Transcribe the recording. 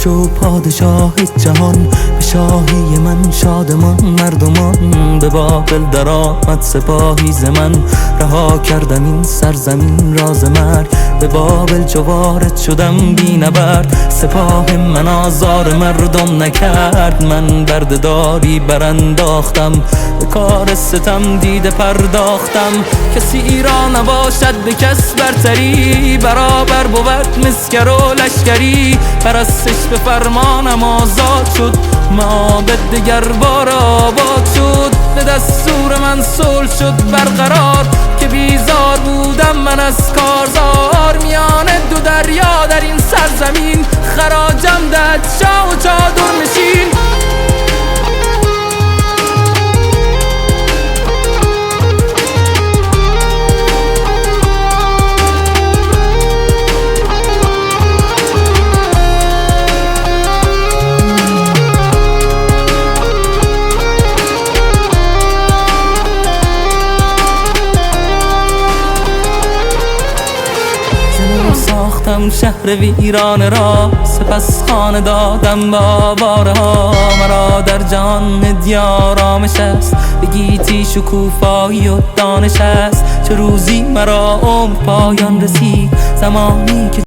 شو پادشاه جهان، به شاهی من شادمان مردمان. به بابل در آمد سپاهی ز من، رها کردم این سرزمین راز مرگ. به بابل چو وارد شدم بی نبرد، سپاه من آزار مردم نکرد. من بردهداری برانداختم، به کار ستم دیده پرداختم. کسی را نباشد به کس برتری، برابر بود مسکر و لشکری. پرستش به فرمانم آزاد شد، معابد دگر بار آباد شد. به دستور من صلح شد برقرار، که بیزار بودم من از کارزار. میان دو دریا در این سرزمین، خراجم دهد شاه و چادر نشین. ساختم شهر ویرانه را، سپس خانه دادم با آواره ها. مرا در جهان دیار آرامش است، به گیتی شکوفایی و دانش است. چه روزی مرا عمر پایان رسید، زمانی که